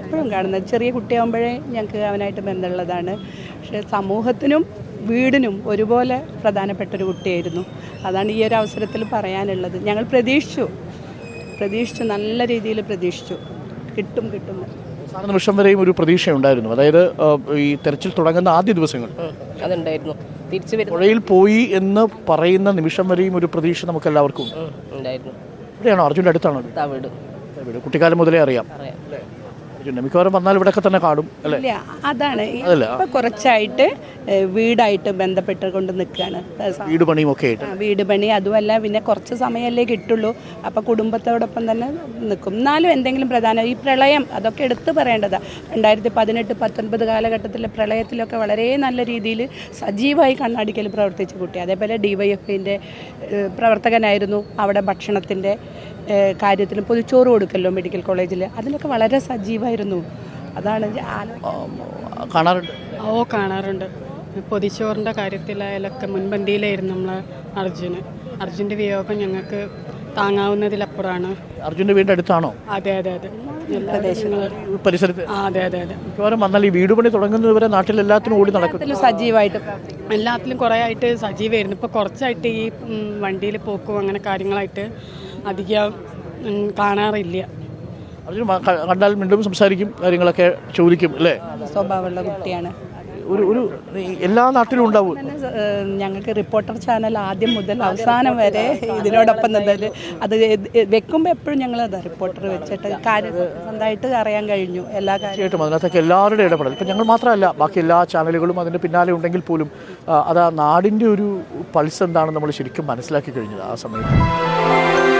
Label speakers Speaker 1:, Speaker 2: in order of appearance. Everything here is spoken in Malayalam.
Speaker 1: എപ്പോഴും കാണുന്നത്. ചെറിയ കുട്ടിയാകുമ്പോഴേ ഞങ്ങൾക്ക് അവനായിട്ട് ബന്ധമുള്ളതാണ്. പക്ഷേ സമൂഹത്തിനും വീടിനും ഒരുപോലെ പ്രധാനപ്പെട്ടൊരു കുട്ടിയായിരുന്നു. അതാണ് ഈ ഒരു അവസരത്തിൽ പറയാനുള്ളത്. ഞങ്ങൾ പ്രതീക്ഷിച്ചു നല്ല രീതിയിൽ പ്രതീക്ഷിച്ചു കിട്ടും.
Speaker 2: അവസാന നിമിഷം വരെയും ഒരു പ്രതീക്ഷയുണ്ടായിരുന്നു. അതായത് ഈ തെരച്ചിൽ തുടങ്ങുന്ന ആദ്യ ദിവസങ്ങൾ
Speaker 3: അതുണ്ടായിരുന്നു. തിരിച്ചു
Speaker 2: പുഴയിൽ പോയി എന്ന് പറയുന്ന നിമിഷം വരെയും ഒരു പ്രതീക്ഷ നമുക്ക് എല്ലാവർക്കും
Speaker 3: ഉണ്ടായിരുന്നു.
Speaker 2: ഇവിടെയാണോ? അർജുൻ്റെ അടുത്താണോ
Speaker 3: വീട്?
Speaker 2: കുട്ടിക്കാലം മുതലേ അറിയാം. മിക്കവാറും വന്നാൽ ഇവിടെയൊക്കെ തന്നെ കാണും അല്ലേ?
Speaker 1: ഇല്ല, അതാണ് ഇപ്പം കുറച്ചായിട്ട് വീടായിട്ട് ബന്ധപ്പെട്ട് കൊണ്ട് നിൽക്കുകയാണ്.
Speaker 2: വീട് പണിയും ഒക്കെ ആയിട്ട്.
Speaker 1: വീട് പണി അതുമല്ല, പിന്നെ കുറച്ച് സമയമല്ലേ കിട്ടുള്ളൂ. അപ്പോൾ കുടുംബത്തോടൊപ്പം തന്നെ നിൽക്കും. എന്നാലും എന്തെങ്കിലും പ്രധാന ഈ പ്രളയം അതൊക്കെ എടുത്തു പറയേണ്ടതാണ്. 2018-19 കാലഘട്ടത്തിലെ പ്രളയത്തിലൊക്കെ വളരെ നല്ല രീതിയിൽ സജീവമായി കണ്ണാടിക്കൽ പ്രവർത്തിച്ച കുട്ടി. അതേപോലെ DYFIൻ്റെ പ്രവർത്തകനായിരുന്നു. അവിടെ ഭക്ഷണത്തിൻ്റെ കാര്യത്തിലും പൊതിച്ചോറ് കൊടുക്കല്ലോ മെഡിക്കൽ കോളേജിൽ, അതിലൊക്കെ വളരെ സജീവമായിരുന്നു. അതാണ്
Speaker 2: കാണാറുണ്ട്.
Speaker 4: കാണാറുണ്ട്. പൊതിച്ചോറിൻ്റെ കാര്യത്തിലായാലൊക്കെ മുൻപന്തിയിലായിരുന്നു നമ്മളെ അർജുൻ്റെ വിയോഗം ഞങ്ങൾക്ക് താങ്ങാവുന്നതിലപ്പുറമാണ്.
Speaker 2: അർജുൻ്റെ വീടിൻ്റെ അടുത്താണോ?
Speaker 4: അതെ.
Speaker 2: പരിസരത്ത്.
Speaker 4: അതെ.
Speaker 2: മിക്കവാറും വന്നാൽ ഈ വീട് പണി തുടങ്ങുന്നതുവരെ നാട്ടിൽ എല്ലാത്തിനും ഓടി നടക്കും.
Speaker 1: സജീവമായിട്ട്
Speaker 4: എല്ലാത്തിലും കുറേ ആയിട്ട് സജീവമായിരുന്നു. ഇപ്പോൾ കുറച്ചായിട്ട് ഈ വണ്ടിയിൽ പോക്കും അങ്ങനെ കാര്യങ്ങളായിട്ട് അധികം കാണാറില്ല.
Speaker 2: അർജുൻ കണ്ടാൽ വീണ്ടും സംസാരിക്കും, കാര്യങ്ങളൊക്കെ ചോദിക്കും അല്ലേ?
Speaker 1: സ്വഭാവമുള്ള കുട്ടിയാണ്.
Speaker 2: ഒരു എല്ലാ നാട്ടിലും ഉണ്ടാവും.
Speaker 1: ഞങ്ങൾക്ക് റിപ്പോർട്ടർ ചാനൽ ആദ്യം മുതൽ അവസാനം വരെ ഇതിനോടൊപ്പം നിന്നത് അത് വെക്കുമ്പോൾ എപ്പോഴും ഞങ്ങളത് റിപ്പോർട്ടർ വെച്ചിട്ട് കാര്യം സ്വന്തമായിട്ട് അറിയാൻ കഴിഞ്ഞു എല്ലാ കാര്യമായിട്ടും.
Speaker 2: അതിനകത്തൊക്കെ എല്ലാവരുടെ ഇടപെടൽ ഇപ്പം ഞങ്ങൾ മാത്രമല്ല, ബാക്കി എല്ലാ ചാനലുകളും അതിൻ്റെ പിന്നാലെ ഉണ്ടെങ്കിൽ പോലും അത് ആ നാടിൻ്റെ ഒരു പൾസ് എന്താണെന്ന് നമ്മൾ ശരിക്കും മനസ്സിലാക്കി കഴിഞ്ഞത് ആ സമയത്ത്.